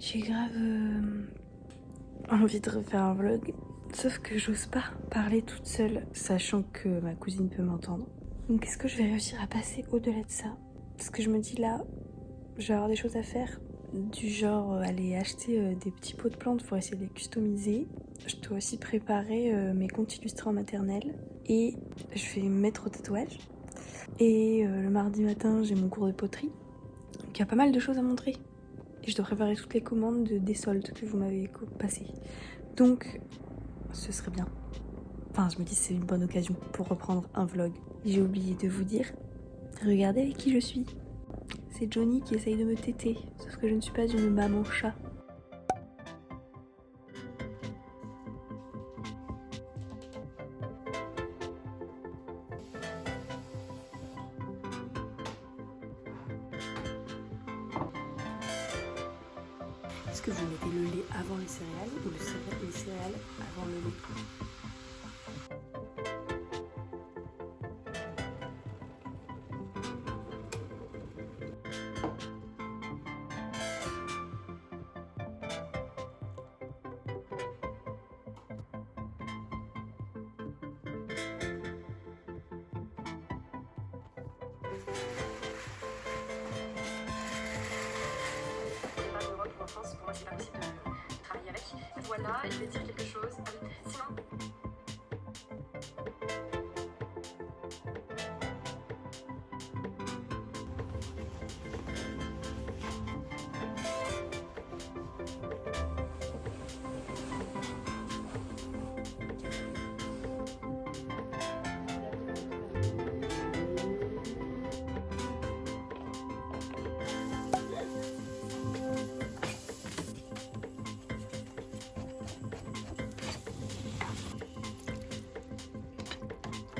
J'ai grave envie de refaire un vlog, sauf que j'ose pas parler toute seule, sachant que ma cousine peut m'entendre. Donc est-ce que je vais réussir à passer au-delà de ça? Parce que je me dis là, je vais avoir des choses à faire, du genre aller acheter des petits pots de plantes pour essayer de les customiser. Je dois aussi préparer mes comptes illustrés en maternelle et je vais me mettre au tatouage. Et le mardi matin, j'ai mon cours de poterie. Donc il y a pas mal de choses à montrer. Et je dois préparer toutes les commandes des soldes que vous m'avez passées. Donc, ce serait bien. Enfin, je me dis c'est une bonne occasion pour reprendre un vlog. J'ai oublié de vous dire, regardez avec qui je suis. C'est Johnny qui essaye de me téter, sauf que je ne suis pas une maman chat. Est-ce que vous mettez le lait avant les céréales ou les céréales avant le lait? En France, pour moi c'est pas possible de travailler avec. Voilà, il va dire quelque chose. Sinon.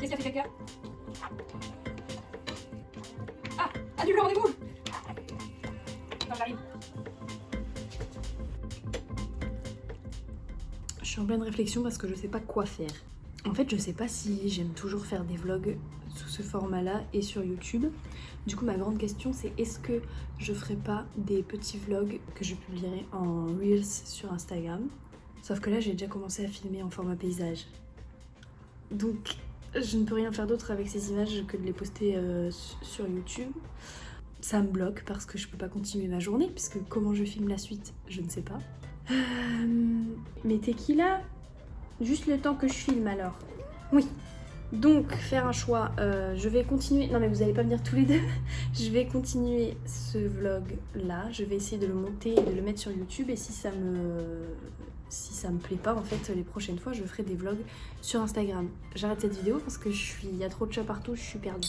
Qu'est-ce qu'a fait quelqu'un? Ah, annule le rendez-vous. Attends, j'arrive. Je suis en pleine réflexion parce que je sais pas quoi faire. En fait, je sais pas si j'aime toujours faire des vlogs sous ce format-là et sur YouTube. Du coup, ma grande question, c'est est-ce que je ferai pas des petits vlogs que je publierai en Reels sur Instagram? Sauf que là, j'ai déjà commencé à filmer en format paysage. Donc, je ne peux rien faire d'autre avec ces images que de les poster sur YouTube. Ça me bloque parce que je peux pas continuer ma journée, puisque comment je filme la suite, je ne sais pas. Mais t'es qui là? Juste le temps que je filme alors. Oui. Donc, faire un choix. Je vais continuer. Non, mais vous allez pas venir tous les deux. Je vais continuer ce vlog là. Je vais essayer de le monter et de le mettre sur YouTube. Et si ça me plaît pas, en fait, les prochaines fois, je ferai des vlogs sur Instagram. J'arrête cette vidéo parce que il y a trop de chats partout, je suis perdue.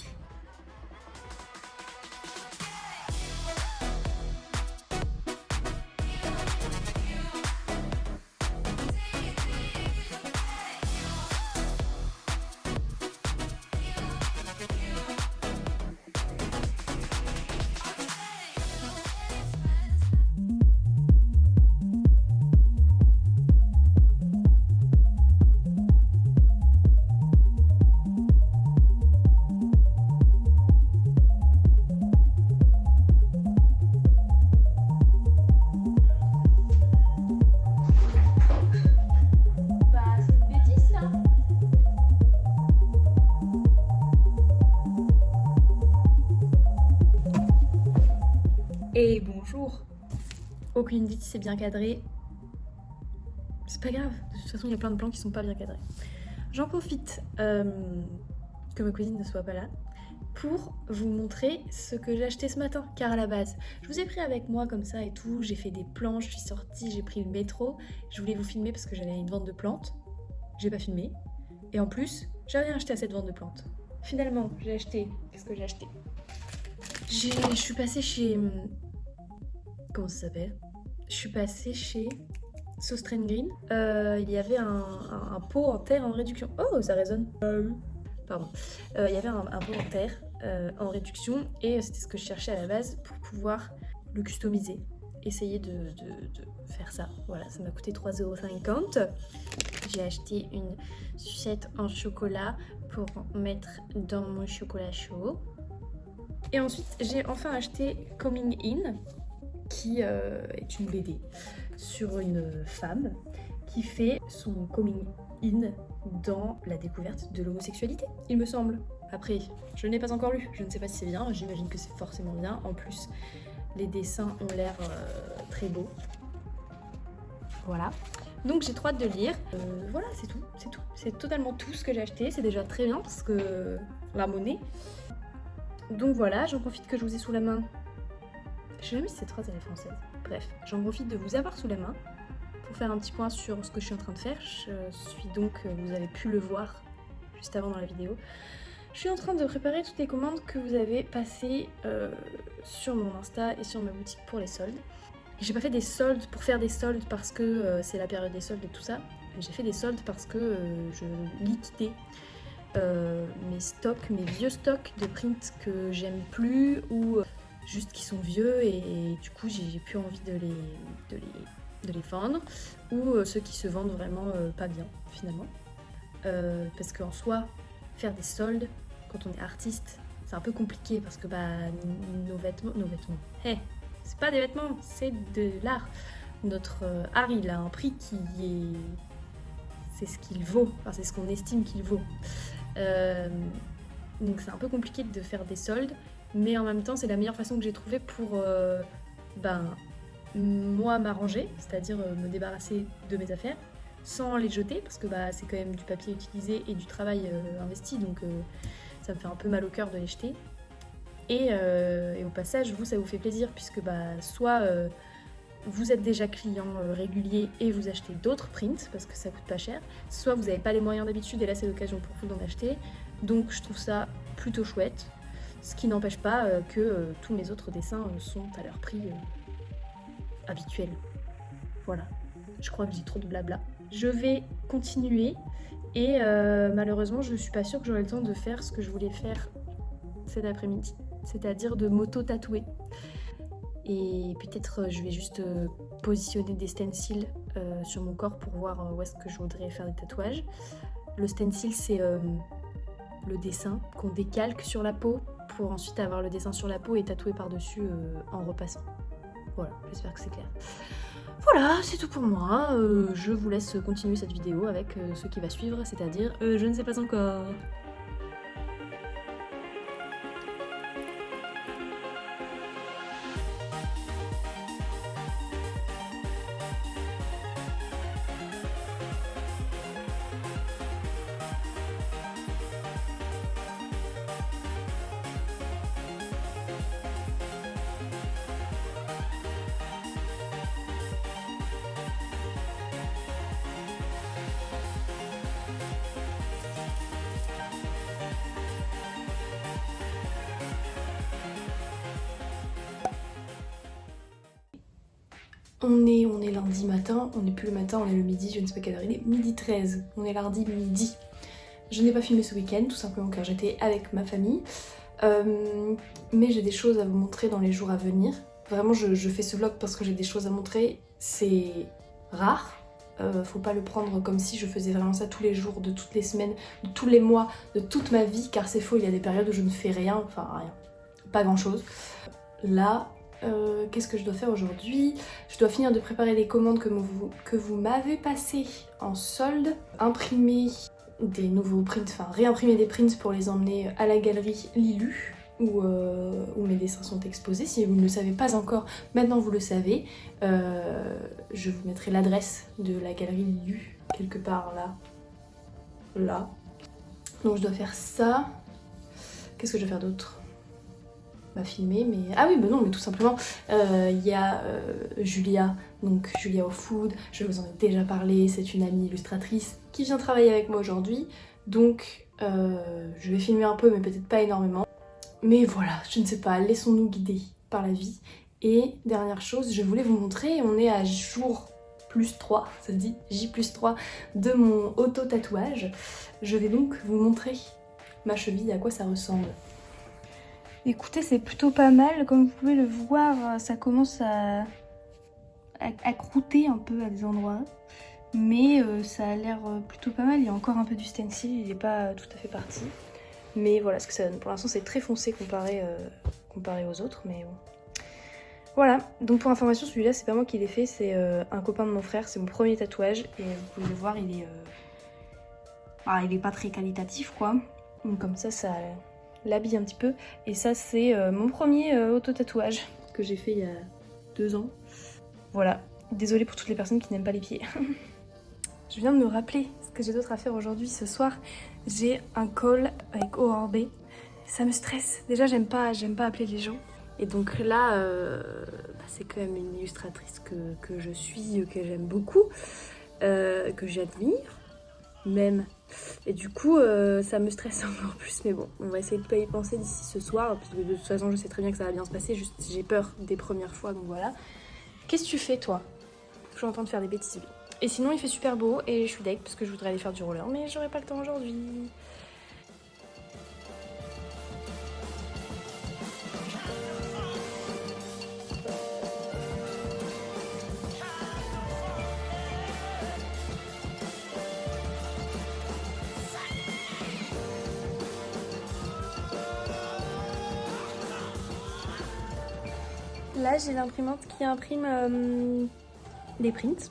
Et bonjour. Aucune bêtise, c'est bien cadré. C'est pas grave, de toute façon il y a plein de plans qui sont pas bien cadrés. J'en profite que ma cousine ne soit pas là pour vous montrer ce que j'ai acheté ce matin, car à la base je vous ai pris avec moi comme ça et tout, j'ai fait des plans, je suis sortie, j'ai pris le métro, je voulais vous filmer parce que j'allais à une vente de plantes, j'ai pas filmé, et en plus j'ai rien acheté à cette vente de plantes. Finalement j'ai acheté, qu'est-ce que j'ai acheté? Je suis passée chez... Comment ça s'appelle? Je suis passée chez Sauce Train Green. Il y avait un pot en terre en réduction. Oh, ça résonne. Pardon. Il y avait un pot en terre en réduction et c'était ce que je cherchais à la base pour pouvoir le customiser. Essayer de faire ça. Voilà, ça m'a coûté 3,50 €. J'ai acheté une sucette en chocolat pour mettre dans mon chocolat chaud. Et ensuite, j'ai enfin acheté Coming In, qui est une BD sur une femme qui fait son coming in dans la découverte de l'homosexualité, il me semble. Après, je n'ai pas encore lu, je ne sais pas si c'est bien, j'imagine que c'est forcément bien. En plus, les dessins ont l'air très beaux. Voilà. Donc j'ai trop hâte de lire. Voilà, c'est tout. C'est totalement tout ce que j'ai acheté. C'est déjà très bien parce que la monnaie. Donc voilà, j'en profite que je vous ai sous la main. Je sais jamais si cette phrase elle est française. Bref, j'en profite de vous avoir sous la main pour faire un petit point sur ce que je suis en train de faire. Je suis donc, vous avez pu le voir juste avant dans la vidéo, je suis en train de préparer toutes les commandes que vous avez passées sur mon Insta et sur ma boutique pour les soldes. J'ai pas fait des soldes pour faire des soldes parce que c'est la période des soldes et tout ça. J'ai fait des soldes parce que je liquidais mes stocks, mes vieux stocks de prints que j'aime plus ou juste qui sont vieux et du coup j'ai plus envie de les vendre ou ceux qui se vendent vraiment pas bien finalement. Parce qu'en soi, faire des soldes quand on est artiste, c'est un peu compliqué parce que nos vêtements, hey, c'est pas des vêtements, c'est de l'art. Notre art, il a un prix qui est... c'est ce qu'il vaut, enfin, c'est ce qu'on estime qu'il vaut. Donc c'est un peu compliqué de faire des soldes, mais en même temps, c'est la meilleure façon que j'ai trouvée pour moi m'arranger, c'est-à-dire me débarrasser de mes affaires, sans les jeter, parce que c'est quand même du papier utilisé et du travail investi, donc ça me fait un peu mal au cœur de les jeter. Et au passage, vous, ça vous fait plaisir, puisque soit vous êtes déjà client régulier et vous achetez d'autres prints, parce que ça coûte pas cher, soit vous n'avez pas les moyens d'habitude, et là c'est l'occasion pour vous d'en acheter, donc je trouve ça plutôt chouette, ce qui n'empêche pas que tous mes autres dessins sont à leur prix habituel. Voilà, je crois que j'ai trop de blabla. Je vais continuer, et malheureusement je ne suis pas sûre que j'aurai le temps de faire ce que je voulais faire cet après-midi, c'est-à-dire de m'auto-tatouer. Et peut-être je vais juste positionner des stencils sur mon corps pour voir où est-ce que je voudrais faire des tatouages. Le stencil, c'est le dessin qu'on décalque sur la peau pour ensuite avoir le dessin sur la peau et tatouer par-dessus en repassant. Voilà, j'espère que c'est clair. Voilà, c'est tout pour moi. Je vous laisse continuer cette vidéo avec ce qui va suivre, c'est-à-dire je ne sais pas encore. On est lundi matin, on n'est plus le matin, on est le midi, je ne sais pas quelle heure il est, midi 13, on est lundi midi. Je n'ai pas filmé ce week-end, tout simplement car j'étais avec ma famille, mais j'ai des choses à vous montrer dans les jours à venir. Vraiment, je fais ce vlog parce que j'ai des choses à montrer, c'est rare, faut pas le prendre comme si je faisais vraiment ça tous les jours, de toutes les semaines, de tous les mois, de toute ma vie, car c'est faux, il y a des périodes où je ne fais rien, enfin rien, pas grand-chose. Là, qu'est-ce que je dois faire aujourd'hui? Je dois finir de préparer les commandes que vous m'avez passées en solde, imprimer des nouveaux prints, enfin réimprimer des prints pour les emmener à la galerie Lilu où mes dessins sont exposés. Si vous ne le savez pas encore, maintenant vous le savez. Je vous mettrai l'adresse de la galerie Lilu quelque part là. Donc je dois faire ça. Qu'est-ce que je dois faire d'autre? Filmer, mais... Ah oui, non, mais tout simplement, il y a Julia, donc Julia au Food, je vous en ai déjà parlé, c'est une amie illustratrice qui vient travailler avec moi aujourd'hui, donc je vais filmer un peu, mais peut-être pas énormément. Mais voilà, je ne sais pas, laissons-nous guider par la vie. Et dernière chose, je voulais vous montrer, on est à jour plus 3, ça se dit J+3 de mon auto-tatouage. Je vais donc vous montrer ma cheville, à quoi ça ressemble. Écoutez, c'est plutôt pas mal, comme vous pouvez le voir, ça commence à croûter un peu à des endroits, mais ça a l'air plutôt pas mal. Il y a encore un peu du stencil, il n'est pas tout à fait parti, mais voilà ce que ça donne. Pour l'instant c'est très foncé comparé aux autres, mais bon. Voilà, donc pour information, celui-là, c'est pas moi qui l'ai fait, c'est un copain de mon frère, c'est mon premier tatouage. Et vous pouvez le voir, il est pas très qualitatif, quoi. Donc comme ça l'habille un petit peu. Et ça, c'est mon premier auto-tatouage que j'ai fait il y a 2 ans. Voilà, désolée pour toutes les personnes qui n'aiment pas les pieds. Je viens de me rappeler ce que j'ai d'autre à faire aujourd'hui. Ce soir, j'ai un call avec Aurore B. Ça me stresse. Déjà, j'aime pas appeler les gens. Et donc là, c'est quand même une illustratrice que je suis, que j'aime beaucoup, que j'admire même. Et du coup, ça me stresse encore plus. Mais bon, on va essayer de pas y penser d'ici ce soir. Parce que de toute façon, je sais très bien que ça va bien se passer. Juste, j'ai peur des premières fois, donc voilà. Qu'est-ce que tu fais, toi? Je suis en train de faire des bêtises. Et sinon, il fait super beau et je suis deg parce que je voudrais aller faire du roller. Mais j'aurai pas le temps aujourd'hui. Là, j'ai l'imprimante qui imprime des prints.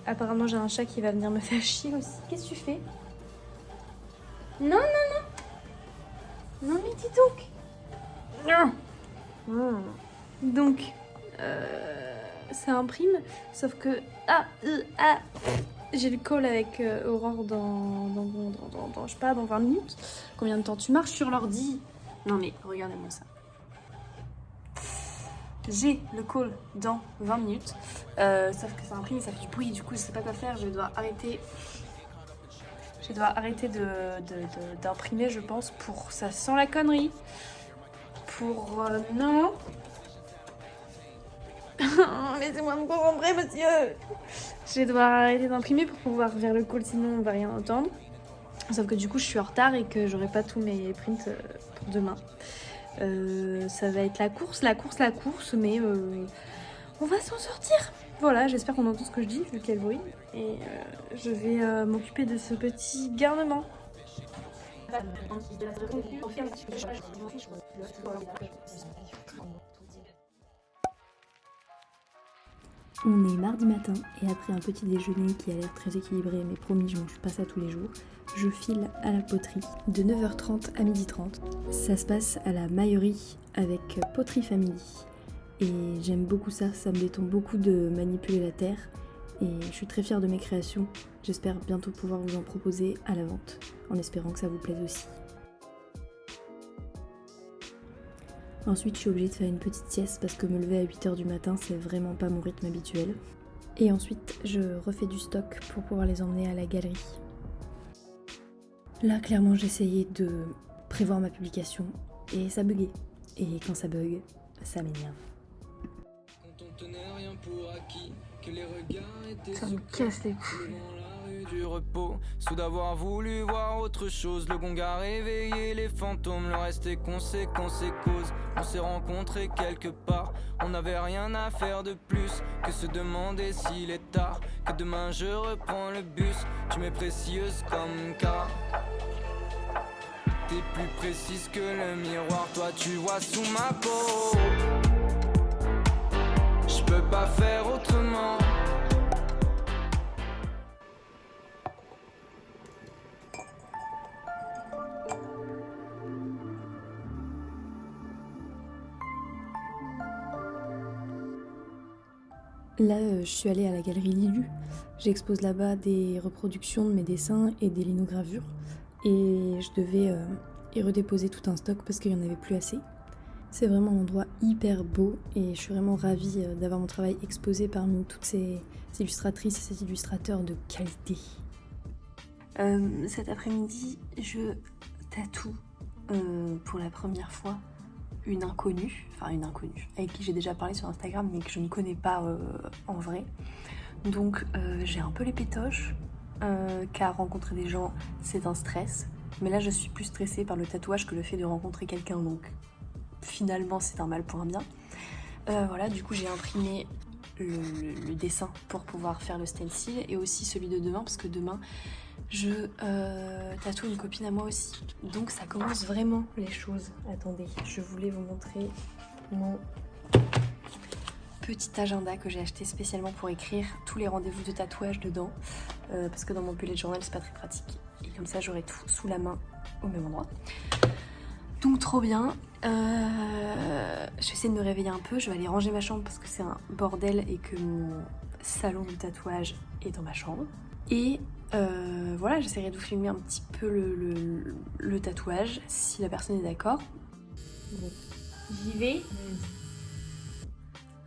Apparemment, j'ai un chat qui va venir me faire chier aussi. Qu'est-ce que tu fais? Non, non, non. Non, mais dis donc. Non. Donc, ça imprime. Sauf que... j'ai le call avec Aurore dans, je sais pas, dans 20 minutes. Combien de temps tu marches sur l'ordi? Non, mais regardez-moi ça. J'ai le call dans 20 minutes, sauf que ça imprime, ça fait du bruit, du coup je sais pas quoi faire, je dois arrêter d'imprimer je pense, pour ça sent la connerie, pour non, laissez-moi me concentrer monsieur, je dois arrêter d'imprimer pour pouvoir faire le call sinon on va rien entendre, sauf que du coup je suis en retard et que j'aurai pas tous mes prints pour demain. Ça va être la course, mais on va s'en sortir. Voilà, j'espère qu'on entend ce que je dis, vu qu'il y a le bruit. Et je vais m'occuper de ce petit garnement. On est mardi matin et après un petit déjeuner qui a l'air très équilibré, mais promis je mange pas ça tous les jours, je file à la poterie de 9h30 à 12h30. Ça se passe à la Maillerie avec Poterie Family. Et j'aime beaucoup ça, ça me détend beaucoup de manipuler la terre. Et je suis très fière de mes créations. J'espère bientôt pouvoir vous en proposer à la vente, en espérant que ça vous plaise aussi. Ensuite, je suis obligée de faire une petite sieste parce que me lever à 8h du matin, c'est vraiment pas mon rythme habituel. Et ensuite, je refais du stock pour pouvoir les emmener à la galerie. Là, clairement, j'essayais de prévoir ma publication et ça buguait. Et quand ça bug, ça m'énerve. Quand on tenait rien pour acquis, que les regards étaient Ça me casse les couilles. du repos, sous d'avoir voulu voir autre chose. Le gong a réveillé les fantômes, le reste est conséquence et cause. On s'est rencontrés quelque part, on n'avait rien à faire de plus que se demander s'il est tard, que demain je reprends le bus. Tu m'es précieuse comme car t'es plus précise que le miroir, toi tu vois sous ma peau. Je peux pas faire autrement. Là, je suis allée à la galerie Lilu. J'expose là-bas des reproductions de mes dessins et des linogravures. Et je devais y redéposer tout un stock parce qu'il n'y en avait plus assez. C'est vraiment un endroit hyper beau et je suis vraiment ravie d'avoir mon travail exposé parmi toutes ces illustratrices et ces illustrateurs de qualité. Cet après-midi, je tatoue pour la première fois une inconnue, avec qui j'ai déjà parlé sur Instagram mais que je ne connais pas en vrai. Donc j'ai un peu les pétoches car rencontrer des gens c'est un stress, mais là je suis plus stressée par le tatouage que le fait de rencontrer quelqu'un, donc finalement c'est un mal pour un bien. Voilà, du coup j'ai imprimé le dessin pour pouvoir faire le stencil et aussi celui de demain parce que demain je tatoue une copine à moi aussi. Donc ça commence vraiment les choses. Attendez, je voulais vous montrer mon petit agenda que j'ai acheté spécialement pour écrire tous les rendez-vous de tatouage dedans, parce que dans mon bullet journal c'est pas très pratique. Et comme ça j'aurai tout sous la main au même endroit. Donc trop bien. Je vais essayer de me réveiller un peu. Je vais aller ranger ma chambre parce que c'est un bordel et que mon salon de tatouage est dans ma chambre. Et voilà, j'essaierai de vous filmer un petit peu le tatouage si la personne est d'accord. Bon, j'y vais.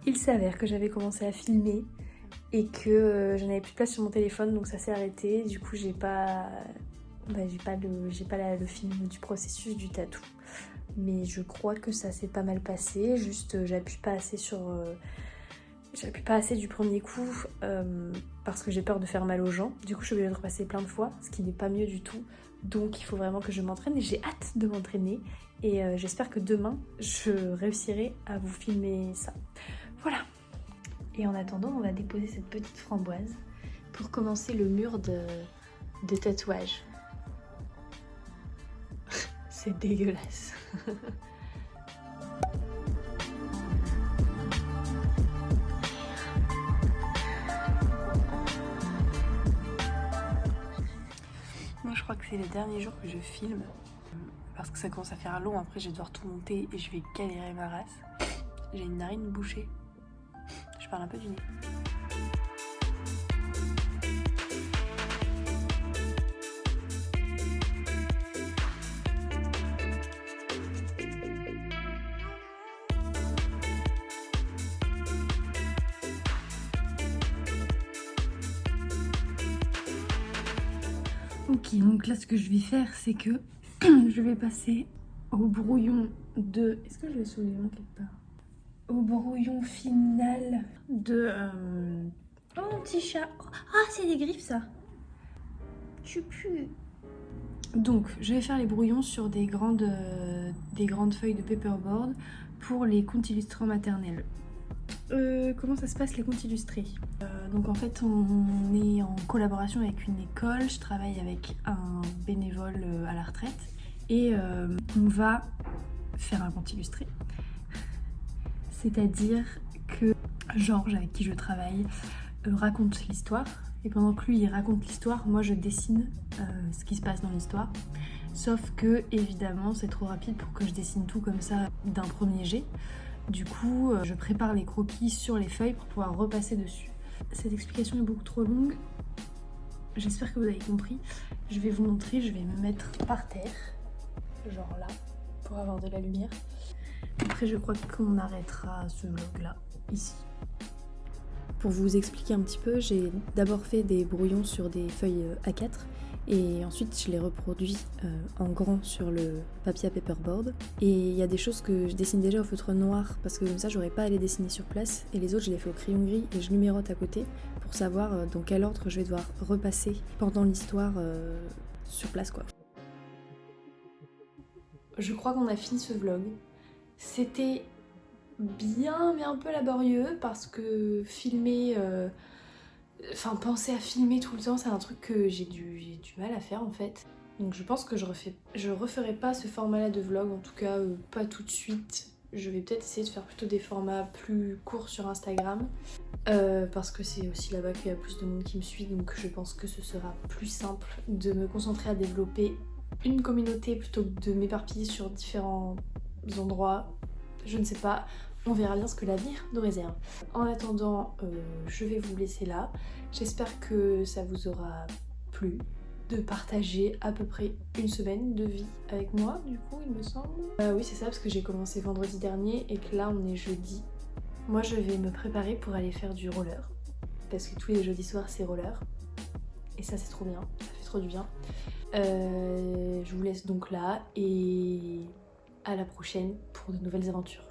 Il s'avère que j'avais commencé à filmer et que je n'avais plus de place sur mon téléphone, donc ça s'est arrêté. Du coup, j'ai pas le film du processus du tatou. Mais je crois que ça s'est pas mal passé. Juste, j'appuie pas assez du premier coup parce que j'ai peur de faire mal aux gens. Du coup, je suis obligée de repasser plein de fois, ce qui n'est pas mieux du tout. Donc, il faut vraiment que je m'entraîne et j'ai hâte de m'entraîner. Et j'espère que demain, je réussirai à vous filmer ça. Voilà. Et en attendant, on va déposer cette petite framboise pour commencer le mur de tatouage. C'est dégueulasse. Moi je crois que c'est le dernier jour que je filme parce que ça commence à faire long, après je vais devoir tout monter et je vais galérer ma race. J'ai une narine bouchée. Je parle un peu du nez. Ok, donc là ce que je vais faire c'est que je vais passer au brouillon de... Est-ce que je l'ai sous les mains quelque part? Au brouillon final de... Oh mon petit chat. Ah c'est des griffes ça. Tu pues. Donc je vais faire les brouillons sur des grandes feuilles de paperboard pour les contes illustrés maternels. Comment ça se passe les contes illustrés? Donc en fait on est en collaboration avec une école, je travaille avec un bénévole à la retraite et on va faire un conte illustré. C'est-à-dire que Georges avec qui je travaille raconte l'histoire et pendant que lui il raconte l'histoire, moi je dessine ce qui se passe dans l'histoire. Sauf que évidemment c'est trop rapide pour que je dessine tout comme ça d'un premier jet. Du coup, je prépare les croquis sur les feuilles pour pouvoir repasser dessus. Cette explication est beaucoup trop longue. J'espère que vous avez compris. Je vais vous montrer, je vais me mettre par terre, genre là, pour avoir de la lumière. Après, je crois qu'on arrêtera ce vlog-là, ici. Pour vous expliquer un petit peu, j'ai d'abord fait des brouillons sur des feuilles A4 et ensuite je les reproduis en grand sur le papier à paperboard. Et il y a des choses que je dessine déjà au feutre noir parce que comme ça j'aurais pas à les dessiner sur place, et les autres je les fais au crayon gris et je numérote à côté pour savoir dans quel ordre je vais devoir repasser pendant l'histoire sur place quoi. Je crois qu'on a fini ce vlog. C'était bien mais un peu laborieux parce que filmer... Enfin, penser à filmer tout le temps, c'est un truc que j'ai du mal à faire en fait. Donc je pense que je referai pas ce format-là de vlog, en tout cas pas tout de suite. Je vais peut-être essayer de faire plutôt des formats plus courts sur Instagram. Parce que c'est aussi là-bas qu'il y a plus de monde qui me suit, donc je pense que ce sera plus simple de me concentrer à développer une communauté plutôt que de m'éparpiller sur différents endroits. Je ne sais pas. On verra bien ce que l'avenir nous réserve. En attendant, je vais vous laisser là. J'espère que ça vous aura plu de partager à peu près une semaine de vie avec moi, du coup, il me semble. Oui, c'est ça, parce que j'ai commencé vendredi dernier et que là, on est jeudi. Moi, je vais me préparer pour aller faire du roller. Parce que tous les jeudis soirs, c'est roller. Et ça, c'est trop bien. Ça fait trop du bien. Je vous laisse donc là et à la prochaine pour de nouvelles aventures.